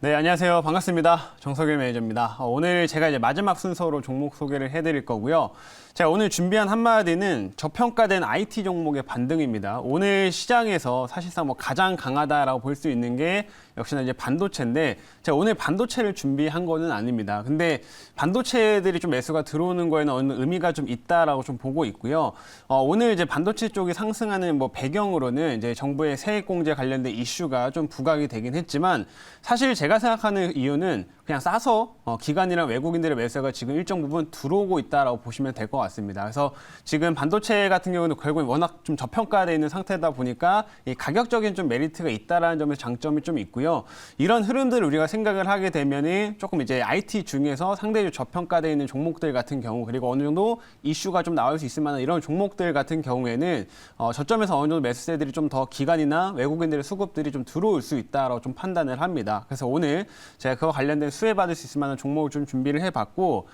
네, 안녕하세요. 반갑습니다. 정석일 매니저입니다. 오늘 제가 이제 마지막 순서로 종목 소개를 해드릴 거고요. 제가 오늘 준비한 한마디는 저평가된 IT 종목의 반등입니다. 오늘 시장에서 사실상 가장 강하다라고 볼 수 있는 게 역시나 이제 반도체인데, 제가 오늘 반도체를 준비한 거는 아닙니다. 근데 반도체들이 좀 매수가 들어오는 거에는 어느 의미가 좀 있다라고 좀 보고 있고요. 오늘 이제 반도체 쪽이 상승하는 배경으로는 이제 정부의 세액공제 관련된 이슈가 좀 부각이 되긴 했지만, 사실 제가 생각하는 이유는 그냥 싸서 기관이랑 외국인들의 매수가 지금 일정 부분 들어오고 있다라고 보시면 될 것 같습니다. 그래서 지금 반도체 같은 경우는 결국 워낙 좀 저평가되어 있는 상태다 보니까 이 가격적인 좀 메리트가 있다라는 점에서 장점이 좀 있고요. 이런 흐름들을 우리가 생각을 하게 되면은 조금 이제 IT 중에서 상대적으로 저평가되어 있는 종목들 같은 경우, 그리고 어느 정도 이슈가 좀 나올 수 있을 만한 이런 종목들 같은 경우에는 저점에서 어느 정도 매수세들이 좀 더 기관이나 외국인들의 수급들이 좀 들어올 수 있다라고 좀 판단을 합니다. 그래서 오늘 제가 그와 관련된 수혜받을 수 있을 만한 종목을 좀 준비를 해봤고,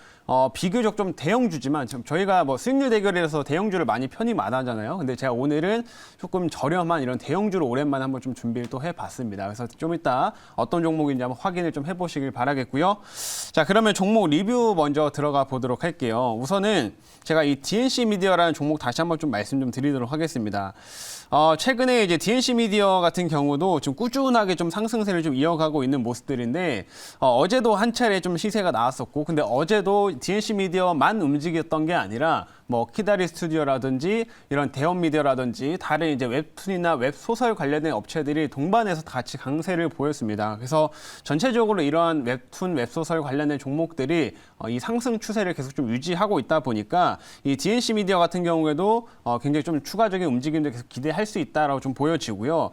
비교적 좀 대형주지만 저희가 수익률 대결이라서 대형주를 많이 편입 안 하잖아요. 근데 제가 오늘은 조금 저렴한 이런 대형주를 오랜만에 한번 좀 준비를 또 해봤습니다. 그래서 좀 이따 어떤 종목인지 한번 확인을 좀 해보시길 바라겠고요. 자, 그러면 종목 리뷰 먼저 들어가 보도록 할게요. 우선은 제가 이 DNC 미디어라는 종목 다시 한번 좀 말씀 좀 드리도록 하겠습니다. 최근에 이제 DNC 미디어 같은 경우도 좀 꾸준하게 좀 상승세를 좀 이어가고 있는 모습들인데, 어제도 한 차례 좀 시세가 나왔었고, 근데 어제도 DNC 미디어만 움직였던 게 아니라 키다리 스튜디오라든지 이런 대원 미디어라든지 다른 이제 웹툰이나 웹소설 관련된 업체들이 동반해서 같이 강세를 보였습니다. 그래서 전체적으로 이러한 웹툰, 웹소설 관련된 종목들이 이 상승 추세를 계속 좀 유지하고 있다 보니까 이 DNC 미디어 같은 경우에도 굉장히 좀 추가적인 움직임도 계속 기대할 수 있다라고 좀 보여지고요.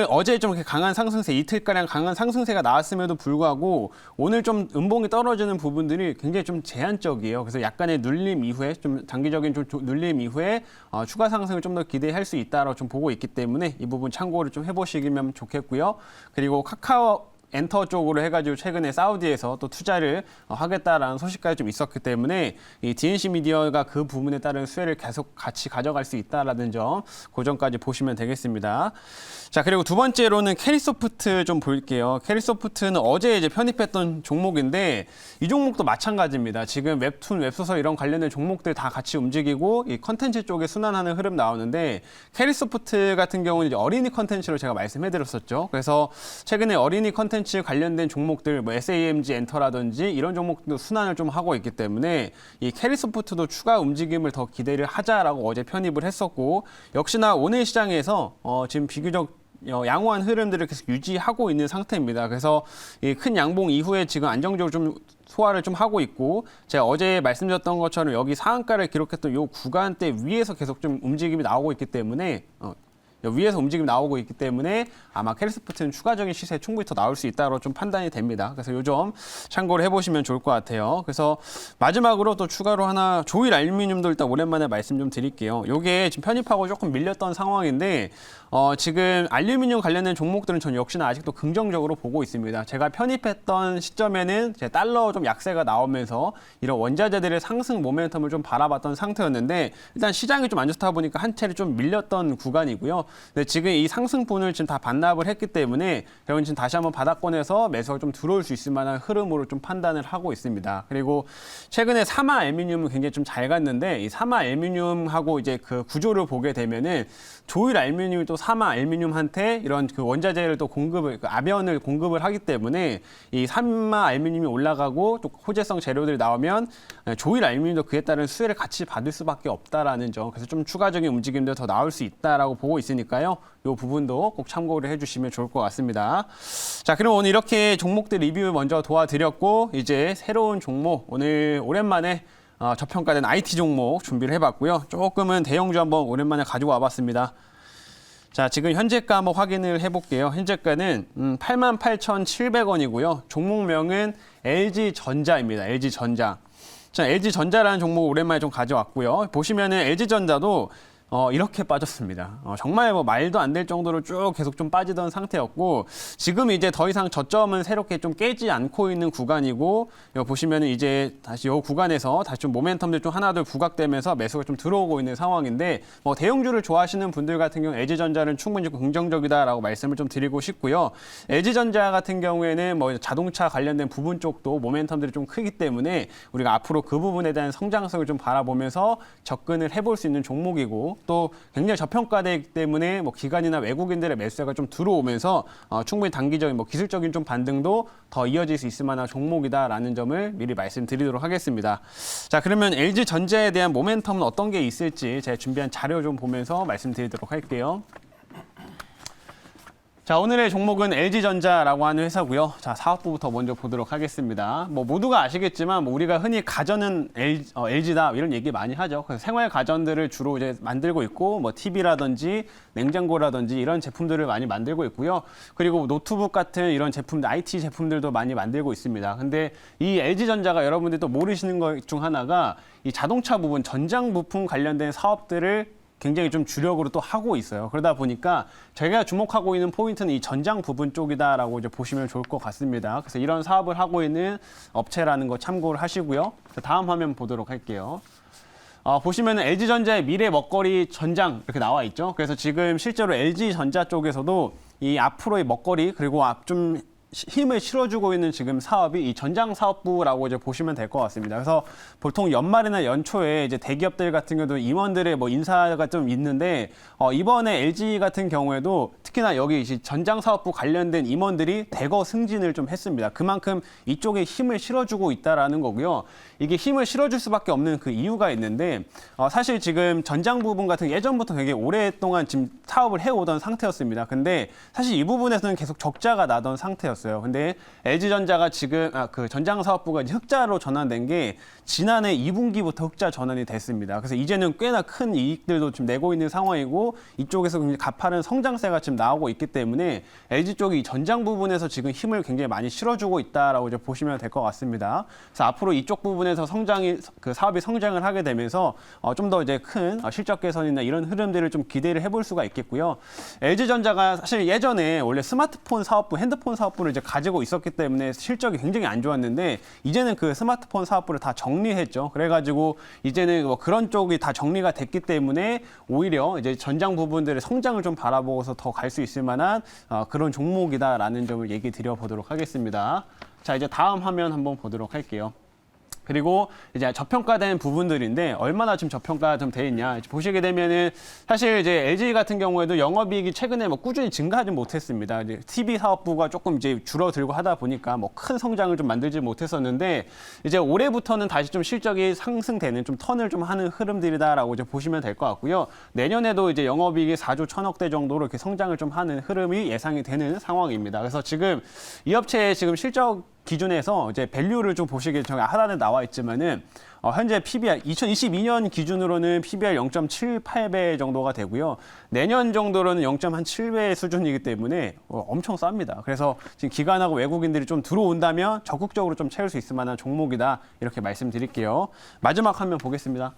어제 좀 강한 상승세, 이틀가량 강한 상승세가 나왔음에도 불구하고 오늘 좀 음봉이 떨어지는 부분들이 굉장히 좀 제한적이에요. 그래서 약간의 눌림 이후에 좀 단기적인 좀 눌림 이후에 추가 상승을 좀 더 기대할 수 있다라고 좀 보고 있기 때문에 이 부분 참고를 좀 해보시면 좋겠고요. 그리고 카카오 엔터 쪽으로 해가지고 최근에 사우디에서 또 투자를 하겠다라는 소식까지 좀 있었기 때문에 이 DNC 미디어가 그 부분에 따른 수혜를 계속 같이 가져갈 수 있다라는 점, 그 점까지 보시면 되겠습니다. 자, 그리고 두 번째로는 캐리소프트 좀 볼게요. 캐리소프트는 어제 이제 편입했던 종목인데 이 종목도 마찬가지입니다. 지금 웹툰, 웹소설 이런 관련된 종목들 다 같이 움직이고 이 컨텐츠 쪽에 순환하는 흐름 나오는데, 캐리소프트 같은 경우는 이제 어린이 컨텐츠로 제가 말씀해드렸었죠. 그래서 최근에 어린이 컨텐츠 관련된 종목들, SAMG 엔터라든지 이런 종목도 순환을 좀 하고 있기 때문에 이 캐리소프트도 추가 움직임을 더 기대를 하자라고 어제 편입을 했었고, 역시나 오늘 시장에서 지금 비교적 양호한 흐름들을 계속 유지하고 있는 상태입니다. 그래서 이 큰 양봉 이후에 지금 안정적으로 좀 소화를 좀 하고 있고, 제가 어제 말씀드렸던 것처럼 여기 상한가를 기록했던 이 구간대 위에서 계속 좀 움직임이 나오고 있기 때문에 위에서 움직임이 나오고 있기 때문에 아마 캐리소프트는 추가적인 시세 충분히 더 나올 수 있다고 좀 판단이 됩니다. 그래서 요 점 참고를 해보시면 좋을 것 같아요. 그래서 마지막으로 또 추가로 하나, 조일 알루미늄도 일단 오랜만에 말씀 좀 드릴게요. 요게 지금 편입하고 조금 밀렸던 상황인데, 지금 알루미늄 관련된 종목들은 전 역시나 아직도 긍정적으로 보고 있습니다. 제가 편입했던 시점에는 제 달러 좀 약세가 나오면서 이런 원자재들의 상승 모멘텀을 좀 바라봤던 상태였는데, 일단 시장이 좀 안 좋다 보니까 한 차례 좀 밀렸던 구간이고요. 근데 지금 이 상승분을 지금 다 반납을 했기 때문에 결국은 지금 다시 한번 바닥권에서 매수가 좀 들어올 수 있을 만한 흐름으로 좀 판단을 하고 있습니다. 그리고 최근에 사마 알루미늄은 굉장히 좀 잘 갔는데, 이 사마 알루미늄하고 이제 그 구조를 보게 되면은 조일 알루미늄이 또 사마 알루미늄한테 이런 그 원자재를 또 아변을 공급을 하기 때문에 이 사마 알루미늄이 올라가고 또 호재성 재료들이 나오면 조일 알루미늄도 그에 따른 수혜를 같이 받을 수밖에 없다라는 점. 그래서 좀 추가적인 움직임도 더 나올 수 있다라고 보고 있으니까요. 이 부분도 꼭 참고를 해주시면 좋을 것 같습니다. 자, 그럼 오늘 이렇게 종목들 리뷰 먼저 도와드렸고, 이제 새로운 종목, 오늘 오랜만에 저평가된 IT 종목 준비를 해봤고요. 조금은 대형주 한번 오랜만에 가지고 와봤습니다. 자, 지금 현재가 한번 확인을 해볼게요. 현재가는 88,700원이고요. 종목명은 LG전자입니다. LG전자. 자, LG전자라는 종목 오랜만에 좀 가져왔고요. 보시면은 LG전자도 이렇게 빠졌습니다. 정말 뭐 말도 안 될 정도로 쭉 계속 좀 빠지던 상태였고, 지금 이제 더 이상 저점은 새롭게 좀 깨지 않고 있는 구간이고, 여기 보시면은 이제 다시 이 구간에서 다시 좀 모멘텀들 좀 하나둘 부각되면서 매수가 좀 들어오고 있는 상황인데, 뭐 대형주를 좋아하시는 분들 같은 경우 LG전자는 충분히 긍정적이다라고 말씀을 좀 드리고 싶고요. LG전자 같은 경우에는 뭐 자동차 관련된 부분 쪽도 모멘텀들이 좀 크기 때문에 우리가 앞으로 그 부분에 대한 성장성을 좀 바라보면서 접근을 해볼 수 있는 종목이고, 또 굉장히 저평가되기 때문에 뭐 기관이나 외국인들의 매수가 좀 들어오면서 충분히 단기적인 뭐 기술적인 좀 반등도 더 이어질 수 있을 만한 종목이다라는 점을 미리 말씀드리도록 하겠습니다. 자, 그러면 LG전자에 대한 모멘텀은 어떤 게 있을지 제가 준비한 자료 좀 보면서 말씀드리도록 할게요. 자, 오늘의 종목은 LG전자라고 하는 회사고요. 자, 사업부부터 먼저 보도록 하겠습니다. 뭐 모두가 아시겠지만 뭐 우리가 흔히 가전은 LG다 이런 얘기 많이 하죠. 그래서 생활 가전들을 주로 이제 만들고 있고, 뭐 TV라든지 냉장고라든지 이런 제품들을 많이 만들고 있고요. 그리고 노트북 같은 이런 제품들, IT 제품들도 많이 만들고 있습니다. 근데 이 LG전자가 여러분들이 또 모르시는 것 중 하나가 이 자동차 부분, 전장 부품 관련된 사업들을 굉장히 좀 주력으로 또 하고 있어요. 그러다 보니까 저희가 주목하고 있는 포인트는 이 전장 부분 쪽이다라고 이제 보시면 좋을 것 같습니다. 그래서 이런 사업을 하고 있는 업체라는 거 참고를 하시고요. 다음 화면 보도록 할게요. 보시면 LG전자의 미래 먹거리 전장 이렇게 나와 있죠. 그래서 지금 실제로 LG전자 쪽에서도 이 앞으로의 먹거리 그리고 좀 힘을 실어주고 있는 지금 사업이 이 전장 사업부라고 이제 보시면 될 것 같습니다. 그래서 보통 연말이나 연초에 이제 대기업들 같은 경우도 임원들의 뭐 인사가 좀 있는데, 이번에 LG 같은 경우에도 특히나 여기 전장 사업부 관련된 임원들이 대거 승진을 좀 했습니다. 그만큼 이쪽에 힘을 실어주고 있다라는 거고요. 이게 힘을 실어줄 수밖에 없는 그 이유가 있는데, 사실 지금 전장 부분 같은 예전부터 되게 오랫동안 지금 사업을 해오던 상태였습니다. 근데 사실 이 부분에서는 계속 적자가 나던 상태였어요. 근데 LG전자가 지금 그 전장 사업부가 흑자로 전환된 게 지난해 2분기부터 흑자 전환이 됐습니다. 그래서 이제는 꽤나 큰 이익들도 지금 내고 있는 상황이고, 이쪽에서 굉장히 가파른 성장세가 지금 나오고 있기 때문에 LG 쪽이 전장 부분에서 지금 힘을 굉장히 많이 실어주고 있다라고 이제 보시면 될 것 같습니다. 그래서 앞으로 이쪽 부분에서 그 사업이 성장을 하게 되면서 좀 더 이제 큰 실적 개선이나 이런 흐름들을 좀 기대를 해볼 수가 있겠고요. LG전자가 사실 예전에 원래 스마트폰 사업부, 핸드폰 사업부를 이제 가지고 있었기 때문에 실적이 굉장히 안 좋았는데, 이제는 그 스마트폰 사업부를 다 정리했죠. 그래가지고 이제는 뭐 그런 쪽이 다 정리가 됐기 때문에 오히려 이제 전장 부분들의 성장을 좀 바라보고서 더 갈 수 있을 만한 그런 종목이다라는 점을 얘기 드려보도록 하겠습니다. 자, 이제 다음 화면 한번 보도록 할게요. 그리고 이제 저평가된 부분들인데 얼마나 지금 저평가 좀 돼 있냐 보시게 되면은, 사실 이제 LG 같은 경우에도 영업이익이 최근에 뭐 꾸준히 증가하지 못했습니다. 이제 TV 사업부가 조금 이제 줄어들고 하다 보니까 뭐 큰 성장을 좀 만들지 못했었는데, 이제 올해부터는 다시 좀 실적이 상승되는 좀 턴을 좀 하는 흐름들이다라고 이제 보시면 될 것 같고요. 내년에도 이제 영업이익이 4조 1,000억대 정도로 이렇게 성장을 좀 하는 흐름이 예상이 되는 상황입니다. 그래서 지금 이 업체의 지금 실적 기준에서 이제 밸류를 좀 보시게 저기 하단에 나와 있지만은, 현재 PBR 2022년 기준으로는 PBR 0.78배 정도가 되고요. 내년 정도로는 0.7배 수준이기 때문에 엄청 쌉니다. 그래서 지금 기관하고 외국인들이 좀 들어온다면 적극적으로 좀 채울 수 있을 만한 종목이다, 이렇게 말씀드릴게요. 마지막 화면 보겠습니다.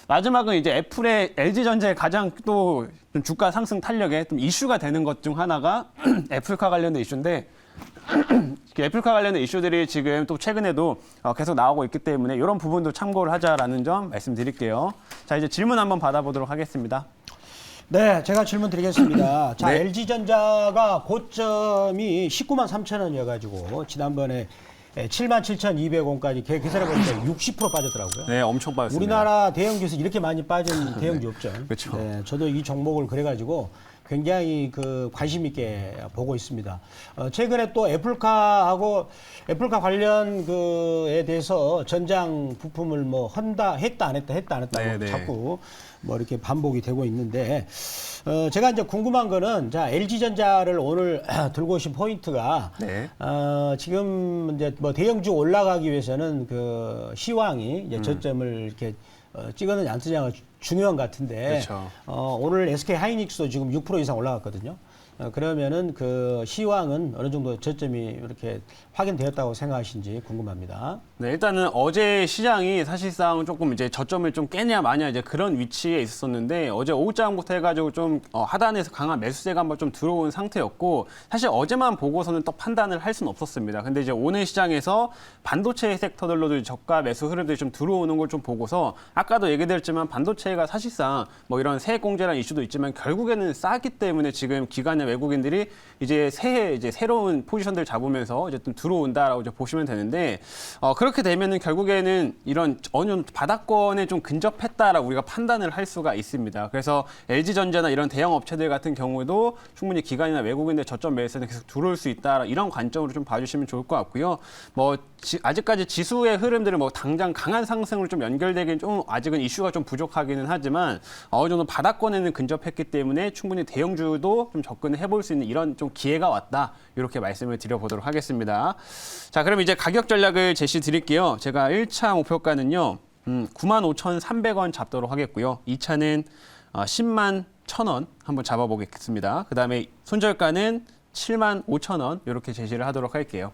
마지막은 이제 애플의 LG전자의 가장 또 좀 주가 상승 탄력에 좀 이슈가 되는 것 중 하나가 애플카 관련된 이슈인데, 애플카 관련된 이슈들이 지금 또 최근에도 계속 나오고 있기 때문에 이런 부분도 참고를 하자라는 점 말씀드릴게요. 자, 이제 질문 한번 받아보도록 하겠습니다. 네, 제가 질문 드리겠습니다. 자, 네. LG전자가 고점이 19만 3천 원이어가지고 지난번에 77,200원까지 계산해보니까 60% 빠졌더라고요. 네, 엄청 빠졌습니다. 우리나라 대형주에서 이렇게 많이 빠진 대형주 없죠. 그렇죠. 네, 저도 이 종목을 그래가지고 굉장히 그 관심 있게 보고 있습니다. 최근에 또 애플카 관련 그에 대해서 전장 부품을 뭐 했다 안 했다고 네네. 자꾸 뭐 이렇게 반복이 되고 있는데, 제가 이제 궁금한 거는, 자, LG전자를 오늘 들고 오신 포인트가, 네. 지금 이제 뭐 대형주 올라가기 위해서는 그 시황이 이제 저점을 이렇게 찍었느냐 안 뜨냐가 중요한 것 같은데, 그렇죠. 오늘 SK 하이닉스도 지금 6% 이상 올라갔거든요. 그러면은 그 시황은 어느 정도 저점이 이렇게 확인되었다고 생각하신지 궁금합니다. 네, 일단은 어제 시장이 사실상 조금 이제 저점을 좀 깨냐 마냐 이제 그런 위치에 있었는데 어제 오후장부터 해가지고 좀 하단에서 강한 매수세가 한번 좀 들어온 상태였고 사실 어제만 보고서는 또 판단을 할 수는 없었습니다. 근데 이제 오늘 시장에서 반도체 섹터들로도 저가 매수 흐름들이 좀 들어오는 걸 좀 보고서 아까도 얘기드렸지만 반도체가 사실상 뭐 이런 세액 공제라는 이슈도 있지만 결국에는 싸기 때문에 지금 기관의 외국인들이 이제 새해 이제 새로운 포지션들 잡으면서 이제 좀 들어온다라고 이제 보시면 되는데 그렇게 되면은 결국에는 이런 어느 정도 바닥권에 좀 근접했다라고 우리가 판단을 할 수가 있습니다. 그래서 LG전자나 이런 대형 업체들 같은 경우도 충분히 기관이나 외국인들 저점 매수는 계속 들어올 수 있다 이런 관점으로 좀 봐주시면 좋을 것 같고요. 뭐 아직까지 지수의 흐름들은 뭐 당장 강한 상승으로 좀 연결되긴 좀 아직은 이슈가 좀 부족하기는 하지만 어느 정도 바닥권에는 근접했기 때문에 충분히 대형주도 좀 접근을 해볼 수 있는 이런 좀 기회가 왔다 이렇게 말씀을 드려보도록 하겠습니다. 자, 그럼 이제 가격 전략을 제시 드릴게요. 제가 1차 목표가는요 95,300원 잡도록 하겠고요. 2차는 10만 1,000원 한번 잡아보겠습니다. 그 다음에 손절가는 75,000원 이렇게 제시를 하도록 할게요.